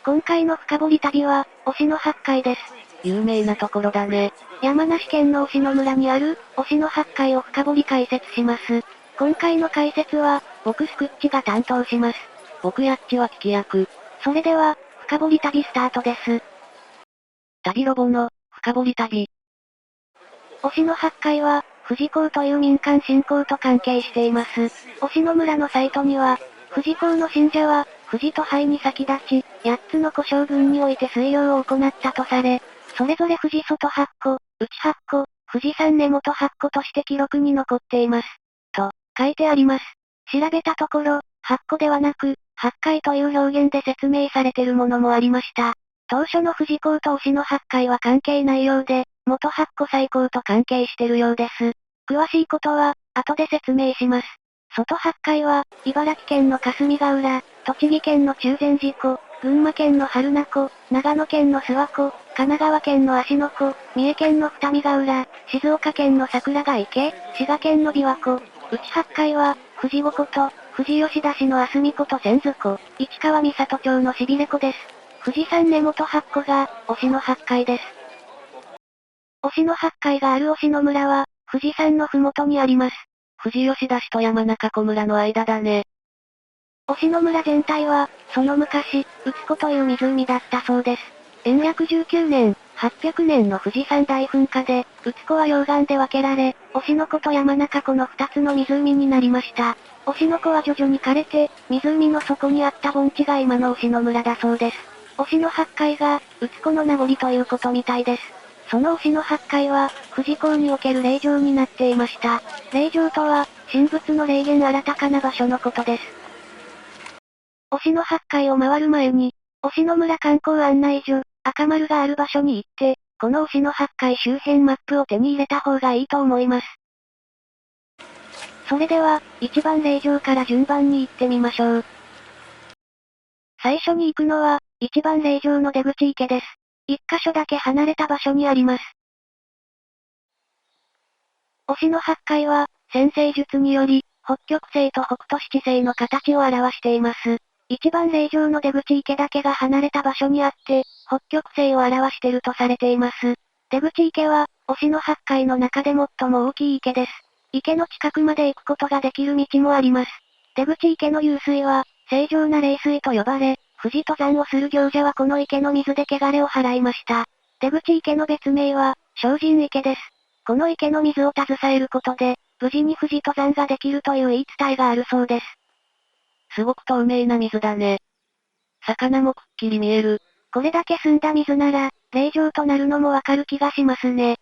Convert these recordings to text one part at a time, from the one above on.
今回の深掘り旅は、忍野八海です。有名なところだね。山梨県の忍野村にある、忍野八海を深掘り解説します。今回の解説は、僕スクッチが担当します。僕やっちは聞き役。それでは、深掘り旅スタートです。旅ロボの、深掘り旅。忍野八海は、富士講という民間信仰と関係しています。忍野村のサイトには、富士講の信者は、富士と拝に先立ち、8つの古将軍において水行を行ったとされ、それぞれ富士外八個、内八個、富士山根元八個として記録に残っています。と、書いてあります。調べたところ、八個ではなく、八海という表現で説明されているものもありました。当初の富士講と忍野八海は関係ないようで、元八個最高と関係してるようです。詳しいことは、後で説明します。外八海は、茨城県の霞ヶ浦、栃木県の中禅寺湖、群馬県の榛名湖、長野県の諏訪湖、神奈川県の芦ノ湖、三重県の二見ヶ浦、静岡県の桜ヶ池、滋賀県の琵琶湖。内八海は、富士五湖と、富士吉田市の霞湖と千頭湖、市川三郷町のしびれ湖です。富士山根元八個が、忍野八海です。忍野八海がある忍野村は、富士山のふもとにあります。富士吉田市と山中湖村の間だね。忍野村全体は、その昔、内子という湖だったそうです。延暦19年、800年の富士山大噴火で、内子は溶岩で分けられ、忍野湖と山中湖の2つの湖になりました。忍野湖は徐々に枯れて、湖の底にあった盆地が今の忍野村だそうです。忍野八海が、内子の名残ということみたいです。その忍野八海は、富士講における霊場になっていました。霊場とは、神仏の霊言新たかな場所のことです。忍野八海を回る前に、忍野村観光案内所、赤丸がある場所に行って、この忍野八海周辺マップを手に入れた方がいいと思います。それでは、一番霊場から順番に行ってみましょう。最初に行くのは、一番霊場の出口池です。一箇所だけ離れた場所にあります。忍野八海は、占星術により、北極星と北斗七星の形を表しています。一番霊場の出口池だけが離れた場所にあって、北極星を表してるとされています。出口池は、忍野八海の中で最も大きい池です。池の近くまで行くことができる道もあります。出口池の湧水は、正常な霊水と呼ばれ、富士登山をする行者はこの池の水で汚れを払いました。出口池の別名は、精進池です。この池の水を携えることで、無事に富士登山ができるという言い伝えがあるそうです。すごく透明な水だね。魚もくっきり見える。これだけ澄んだ水なら、霊場となるのもわかる気がしますね。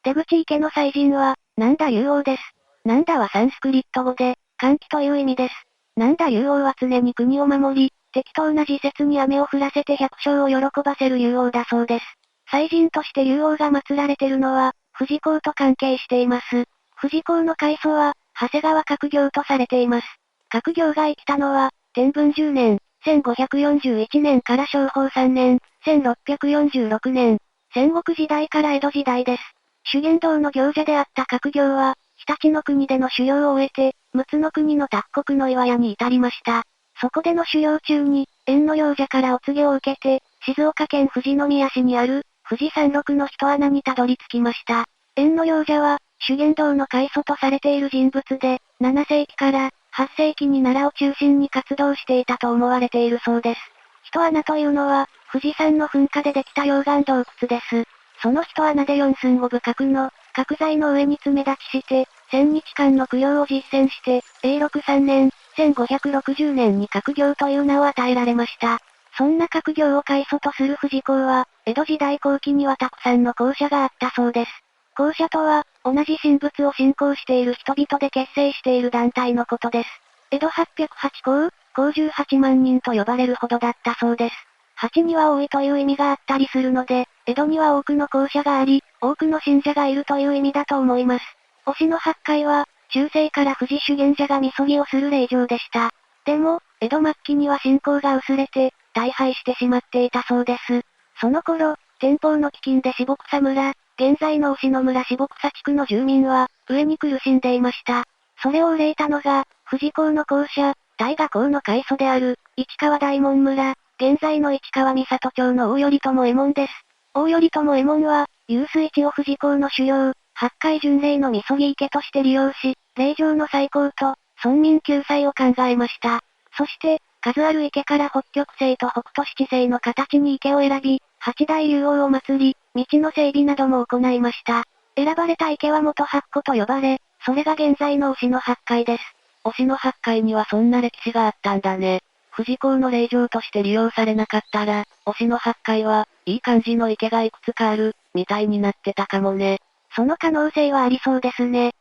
出口池の祭神は、なんだ竜王です。なんだはサンスクリット語で、歓喜という意味です。なんだ竜王は常に国を守り、適当な時節に雨を降らせて百姓を喜ばせる竜王だそうです。祭神として竜王が祀られてるのは、富士講と関係しています。富士講の開祖は、長谷川角行とされています。角行が生きたのは、天文10年、1541年から正法3年、1646年、戦国時代から江戸時代です。修験道の行者であった角行は、日立の国での修行を終えて、陸奥の国の卓国の岩屋に至りました。そこでの修行中に、縁の行者からお告げを受けて、静岡県富士宮市にある、富士山麓の一穴にたどり着きました。縁の行者は、修験道の開祖とされている人物で、7世紀から8世紀に奈良を中心に活動していたと思われているそうです。一穴というのは、富士山の噴火でできた溶岩洞窟です。その一穴で四寸五分角の、角材の上に爪立ちして、1000日間の供養を実践して、永禄3年、1560年に角行という名を与えられました。そんな角行を開祖とする富士講は、江戸時代後期にはたくさんの講者があったそうです。講者とは、同じ神仏を信仰している人々で結成している団体のことです。江戸808講、講18万人と呼ばれるほどだったそうです。8には多いという意味があったりするので、江戸には多くの講者があり、多くの信者がいるという意味だと思います。忍野八海は、中世から富士修験者がみそぎをする霊場でした。でも、江戸末期には信仰が薄れて、大敗してしまっていたそうです。その頃、天保の飢饉で下草村、現在の忍野村下草地区の住民は、飢えに苦しんでいました。それを憂いたのが、富士講の講者、大河講の開祖である、市川大門村、現在の市川三郷町の大頼朝右衛門です。大頼朝右衛門は、遊水地を富士港の主要、八海巡礼の禊池として利用し、霊場の再興と、村民救済を考えました。そして、数ある池から北極星と北斗七星の形に池を選び、八大竜王を祀り、道の整備なども行いました。選ばれた池は元八湖と呼ばれ、それが現在の忍野八海です。忍野八海にはそんな歴史があったんだね。富士港の霊場として利用されなかったら、忍野八海は、いい感じの池がいくつかある、みたいになってたかもね。その可能性はありそうですね。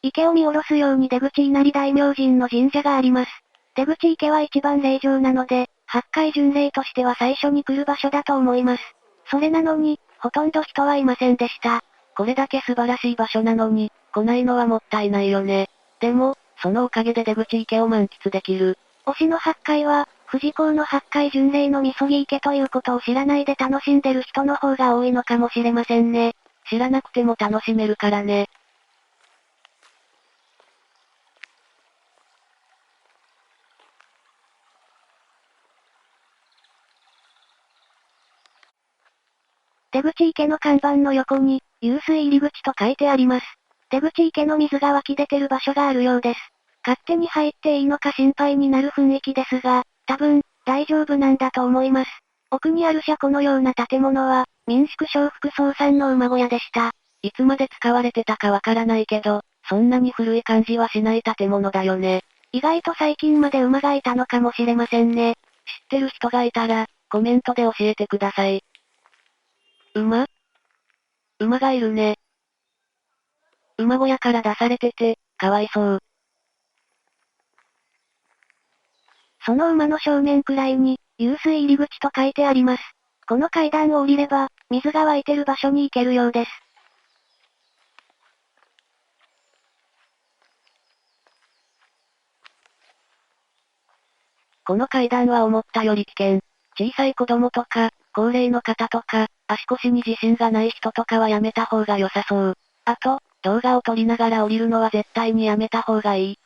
池を見下ろすように出口稲荷大明神の神社があります。出口池は一番霊場なので、八海巡礼としては最初に来る場所だと思います。それなのに、ほとんど人はいませんでした。これだけ素晴らしい場所なのに、来ないのはもったいないよね。でも、そのおかげで出口池を満喫できる。忍野八海は、富士港の八海巡礼の禊池ということを知らないで楽しんでる人の方が多いのかもしれませんね。知らなくても楽しめるからね。出口池の看板の横に、遊水入り口と書いてあります。出口池の水が湧き出てる場所があるようです。勝手に入っていいのか心配になる雰囲気ですが、多分、大丈夫なんだと思います。奥にある車庫のような建物は、民宿小福総さんの馬小屋でした。いつまで使われてたかわからないけど、そんなに古い感じはしない建物だよね。意外と最近まで馬がいたのかもしれませんね。知ってる人がいたら、コメントで教えてください。馬がいるね。馬小屋から出されてて、かわいそう。その馬の正面くらいに、遊水入り口と書いてあります。この階段を降りれば、水が湧いてる場所に行けるようです。この階段は思ったより危険。小さい子供とか、高齢の方とか、足腰に自信がない人とかはやめた方が良さそう。あと、動画を撮りながら降りるのは絶対にやめた方がいい。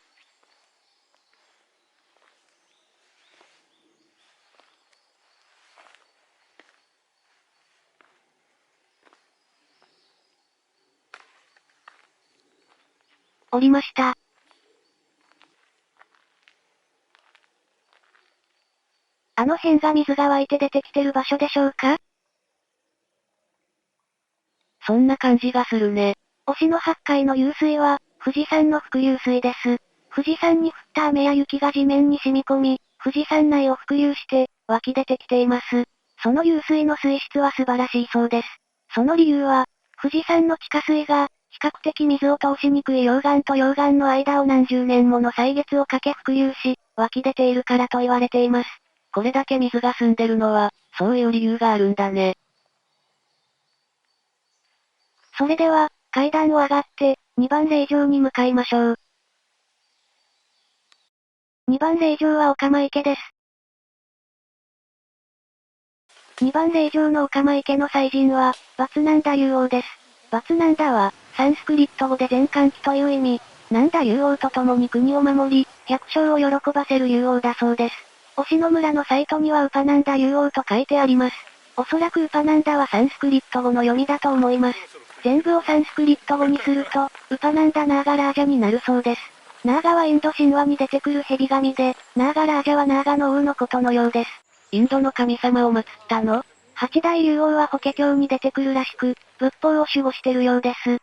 降りました。あの辺が水が湧いて出てきてる場所でしょうか？そんな感じがするね。忍野八海の湧水は、富士山の伏流水です。富士山に降った雨や雪が地面に染み込み、富士山内を伏流して、湧き出てきています。その湧水の水質は素晴らしいそうです。その理由は、富士山の地下水が、比較的水を通しにくい溶岩と溶岩の間を何十年もの歳月をかけ伏流し、湧き出ているからと言われています。これだけ水が澄んでるのは、そういう理由があるんだね。それでは、階段を上がって、2番霊場に向かいましょう。2番霊場はオカマ池です。2番霊場のオカマ池の祭神は、バツナンダ竜王です。バツナンダは、サンスクリット語で全歓喜という意味。ナンダ竜王と共に国を守り、百姓を喜ばせる竜王だそうです。忍野村のサイトにはウパナンダ竜王と書いてあります。おそらくウパナンダはサンスクリット語の読みだと思います。全部をサンスクリット語にすると、ウパナンダナーガラージャになるそうです。ナーガはインド神話に出てくる蛇神で、ナーガラージャはナーガの王のことのようです。インドの神様を祀ったの？八大竜王は法華経に出てくるらしく、仏法を守護してるようです。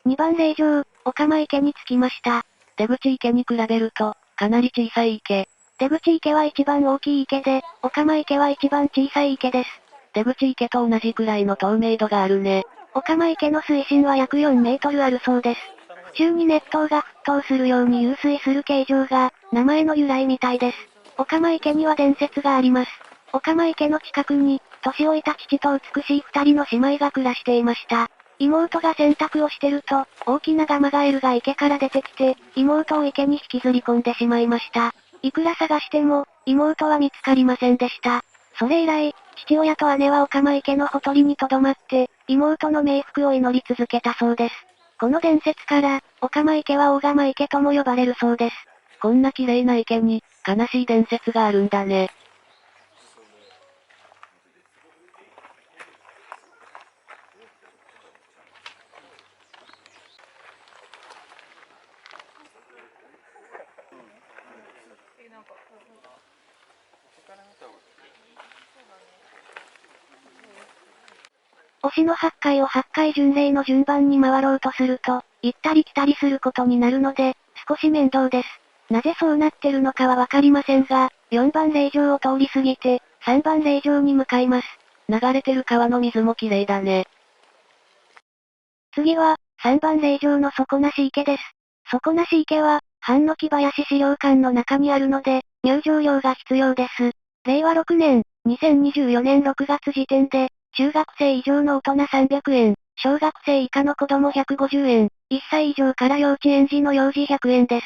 2番霊場、オカマ池に着きました。出口池に比べると、かなり小さい池。出口池は一番大きい池で、オカマ池は一番小さい池です。出口池と同じくらいの透明度があるね。オカマ池の水深は約4メートルあるそうです。府中に熱湯が沸騰するように湧水する形状が、名前の由来みたいです。オカマ池には伝説があります。オカマ池の近くに、年老いた父と美しい二人の姉妹が暮らしていました。妹が洗濯をしてると、大きなガマガエルが池から出てきて、妹を池に引きずり込んでしまいました。いくら探しても、妹は見つかりませんでした。それ以来、父親と姉はオカマ池のほとりに留まって、妹の冥福を祈り続けたそうです。この伝説から、オカマ池は大釜池とも呼ばれるそうです。こんな綺麗な池に、悲しい伝説があるんだね。推しの8回を8回巡礼の順番に回ろうとすると、行ったり来たりすることになるので、少し面倒です。なぜそうなってるのかはわかりませんが、4番霊場を通り過ぎて、3番霊場に向かいます。流れてる川の水も綺麗だね。次は、3番霊場の底なし池です。底なし池は、半の木林資料館の中にあるので、入場料が必要です。令和6年、2024年6月時点で、中学生以上の大人300円、小学生以下の子供150円、1歳以上から幼稚園児の幼児100円です。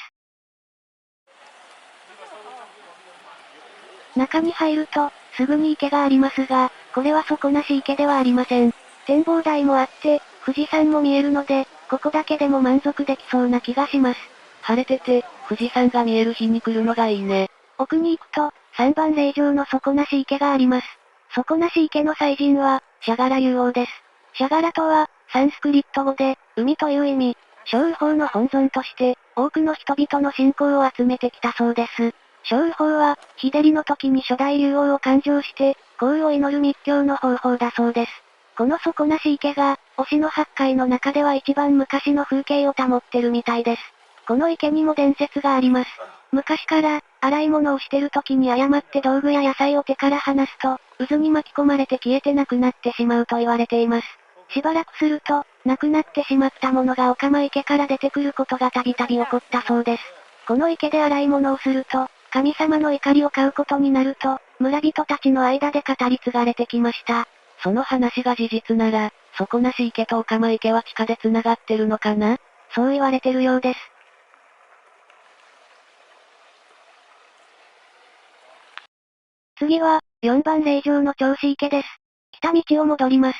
中に入ると、すぐに池がありますが、これは底なし池ではありません。展望台もあって、富士山も見えるので、ここだけでも満足できそうな気がします。晴れてて、富士山が見える日に来るのがいいね。奥に行くと、3番霊場の底なし池があります。底なし池の祭神は、シャガラ竜王です。シャガラとは、サンスクリット語で、海という意味。小雨法の本尊として、多くの人々の信仰を集めてきたそうです。小雨法は、日照りの時に初代竜王を勘定して、幸運を祈る密教の方法だそうです。この底なし池が、推しの8回の中では一番昔の風景を保ってるみたいです。この池にも伝説があります。昔から、洗い物をしてる時に誤って道具や野菜を手から離すと、渦に巻き込まれて消えてなくなってしまうと言われています。しばらくすると、なくなってしまったものがオカマ池から出てくることがたびたび起こったそうです。この池で洗い物をすると、神様の怒りを買うことになると、村人たちの間で語り継がれてきました。その話が事実なら、底なし池とオカマ池は地下で繋がってるのかな？そう言われてるようです。次は、4番霊場の銚子池です。来た道を戻ります。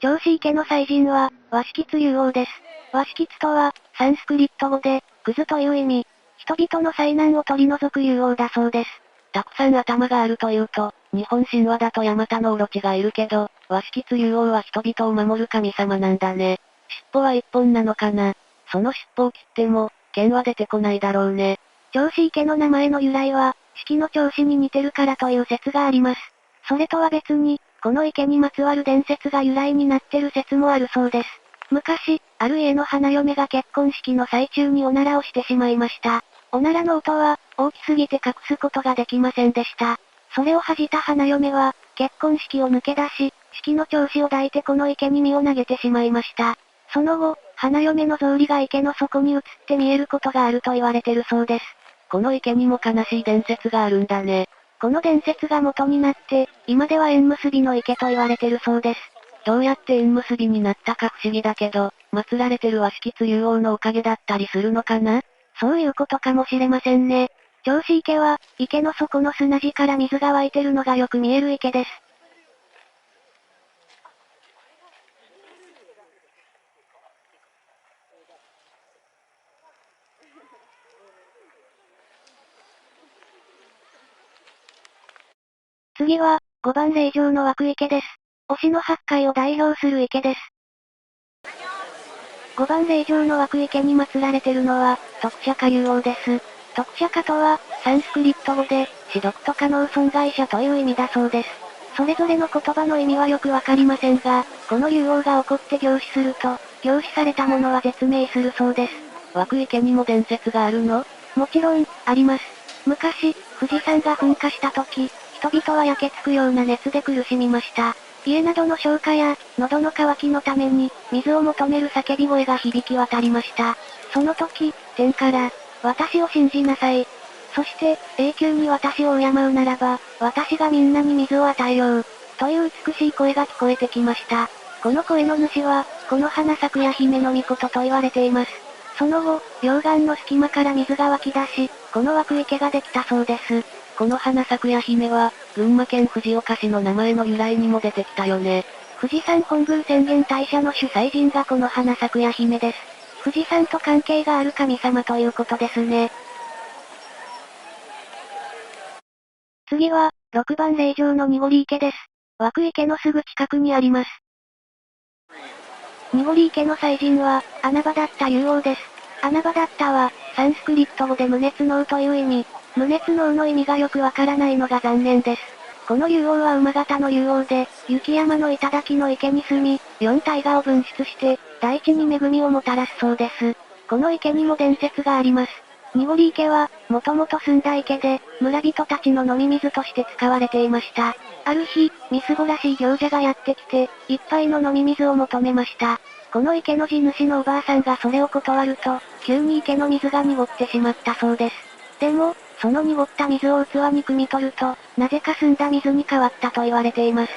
銚子池の祭神は、和式津竜王です。和式津とは、サンスクリット語で、クズという意味。人々の災難を取り除く竜王だそうです。たくさん頭があるというと、日本神話だとヤマタノオロチがいるけど、和式津竜王は人々を守る神様なんだね。尻尾は一本なのかな？その尻尾を切っても、剣は出てこないだろうね。銚子池の名前の由来は、四季の銚子に似てるからという説があります。それとは別に、この池にまつわる伝説が由来になってる説もあるそうです。昔、ある家の花嫁が結婚式の最中におならをしてしまいました。おならの音は、大きすぎて隠すことができませんでした。それを恥じた花嫁は、結婚式を抜け出し、式の調子を抱いてこの池に身を投げてしまいました。その後、花嫁の草履が池の底に映って見えることがあると言われてるそうです。この池にも悲しい伝説があるんだね。この伝説が元になって、今では縁結びの池と言われてるそうです。どうやって縁結びになったか不思議だけど、祀られてる和式津竜王のおかげだったりするのかな？そういうことかもしれませんね。銚子池は、池の底の砂地から水が湧いてるのがよく見える池です。次は、5番霊場の湧く池です。推しの8回を代表する池です。5番霊場の湧く池に祀られてるのは、徳釈迦竜王です。徳釈迦とは、サンスクリット語で、死読と可能損害者という意味だそうです。それぞれの言葉の意味はよくわかりませんが、この竜王が怒って凝視すると、凝視されたものは絶命するそうです。湧く池にも伝説があるの？もちろん、あります。昔、富士山が噴火した時、人々は焼けつくような熱で苦しみました。家などの消火や、喉の渇きのために、水を求める叫び声が響き渡りました。その時、天から、私を信じなさい。そして、永久に私を敬うならば、私がみんなに水を与えよう。という美しい声が聞こえてきました。この声の主は、この花咲くや姫の御事と言われています。その後、溶岩の隙間から水が湧き出し、この湧く池ができたそうです。この花咲くや姫は、群馬県藤岡市の名前の由来にも出てきたよね。富士山本宮浅間大社の主催神がこの花咲くや姫です。富士山と関係がある神様ということですね。次は、6番霊場の濁池です。湧池のすぐ近くにあります。濁池の祭神は、穴場だった竜王です。穴場だったは、サンスクリット語で無熱脳という意味。無熱脳の意味がよくわからないのが残念です。この竜王は馬型の竜王で、雪山の頂の池に住み、4大河を分出して、大地に恵みをもたらすそうです。この池にも伝説があります。濁池は、もともと澄んだ池で、村人たちの飲み水として使われていました。ある日、みすぼらしい行者がやってきて、一杯の飲み水を求めました。この池の地主のおばあさんがそれを断ると、急に池の水が濁ってしまったそうです。でも、その濁った水を器に汲み取ると、なぜか澄んだ水に変わったと言われています。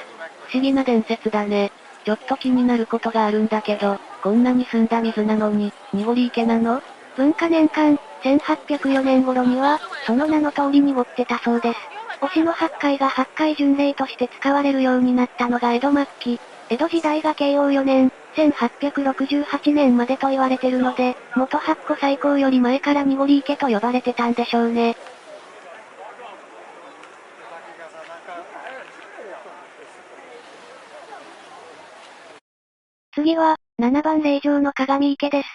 不思議な伝説だね。ちょっと気になることがあるんだけど、こんなに澄んだ水なのに、濁り池なの？文化年間、1804年頃には、その名の通り濁ってたそうです。推しの八海が八海巡礼として使われるようになったのが江戸末期。江戸時代が慶応4年、1868年までと言われてるので、元八古最高より前から濁り池と呼ばれてたんでしょうね。次は、7番霊場の鏡池です。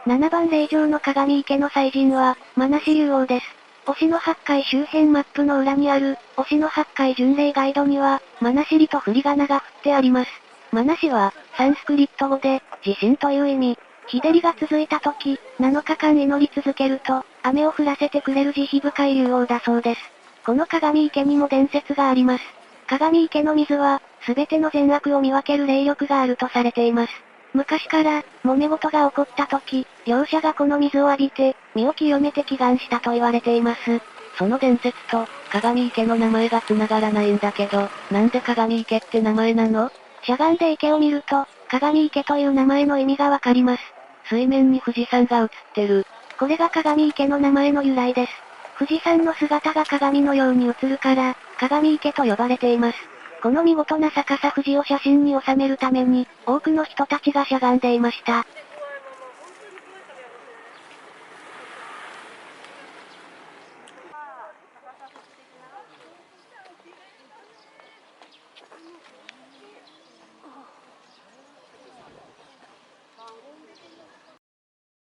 7番霊場の鏡池の祭神は、マナシ竜王です。推しの八海周辺マップの裏にある、推しの八海巡礼ガイドには、マナシリと振り仮名が振ってあります。マナシは、サンスクリット語で、地震という意味。日照りが続いた時、7日間祈り続けると、雨を降らせてくれる慈悲深い竜王だそうです。この鏡池にも伝説があります。鏡池の水は、すべての善悪を見分ける霊力があるとされています。昔から、揉め事が起こった時、両者がこの水を浴びて、身を清めて祈願したと言われています。その伝説と、鏡池の名前が繋がらないんだけど、なんで鏡池って名前なの？しゃがんで池を見ると、鏡池という名前の意味がわかります。水面に富士山が映ってる。これが鏡池の名前の由来です。富士山の姿が鏡のように映るから、鏡池と呼ばれています。この見事な逆さ富士を写真に収めるために、多くの人たちがしゃがんでいました。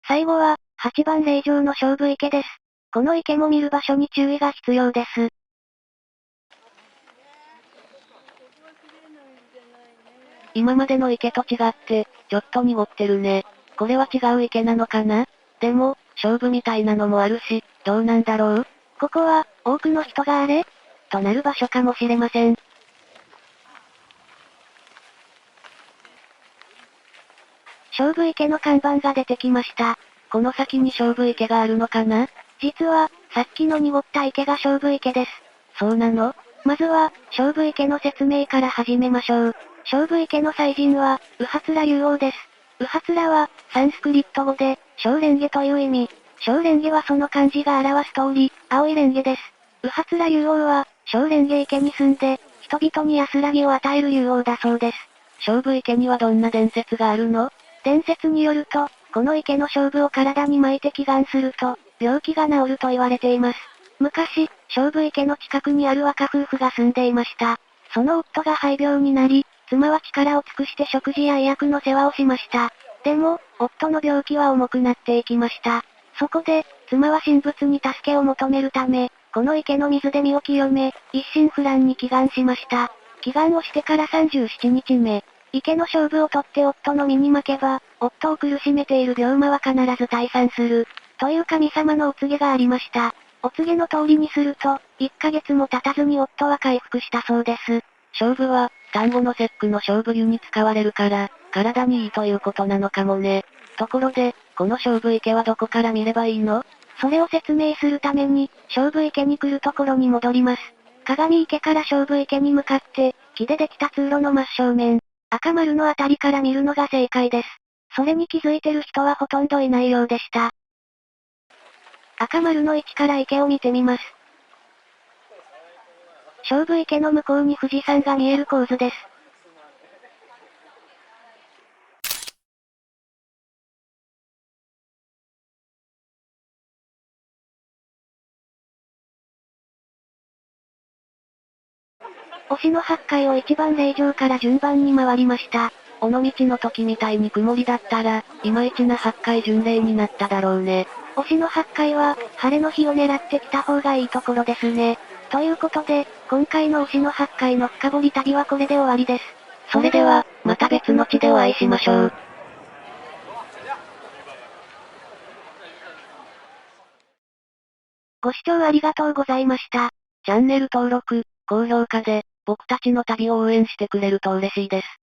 最後は、8番霊場の勝負池です。この池も見る場所に注意が必要です。今までの池と違って、ちょっと濁ってるね。これは違う池なのかな？でも、勝負みたいなのもあるし、どうなんだろう？ここは、多くの人があれとなる場所かもしれません。勝負池の看板が出てきました。この先に勝負池があるのかな？実は、さっきの濁った池が勝負池です。そうなの？まずは、勝負池の説明から始めましょう。勝負池の祭神は、ウハツラ竜王です。ウハツラは、サンスクリット語で、小蓮華という意味。小蓮華はその漢字が表す通り、青い蓮華です。ウハツラ竜王は、小蓮華池に住んで、人々に安らぎを与える竜王だそうです。勝負池にはどんな伝説があるの？伝説によると、この池の勝負を体に巻いて祈願すると、病気が治ると言われています。昔、勝負池の近くにある若夫婦が住んでいました。その夫が肺病になり、妻は力を尽くして食事や医薬の世話をしました。でも、夫の病気は重くなっていきました。そこで、妻は神仏に助けを求めるため、この池の水で身を清め、一心不乱に祈願しました。祈願をしてから37日目、池の勝負を取って夫の身に負けば、夫を苦しめている病魔は必ず退散する。という神様のお告げがありました。お告げの通りにすると、1ヶ月も経たずに夫は回復したそうです。勝負は、単語の節句の勝負湯に使われるから、体にいいということなのかもね。ところで、この勝負池はどこから見ればいいの？それを説明するために、勝負池に来るところに戻ります。鏡池から勝負池に向かって、木でできた通路の真正面、赤丸のあたりから見るのが正解です。それに気づいてる人はほとんどいないようでした。赤丸の位置から池を見てみます。勝負池の向こうに富士山が見える構図です。推しの8回を1番令状から順番に回りました。尾道の時みたいに曇りだったら、いまいちな8回巡礼になっただろうね。推しの8回は、晴れの日を狙ってきた方がいいところですね。ということで、今回の推しの8回の深掘り旅はこれで終わりです。それでは、また別の地でお会いしましょう。ご視聴ありがとうございました。チャンネル登録、高評価で、僕たちの旅を応援してくれると嬉しいです。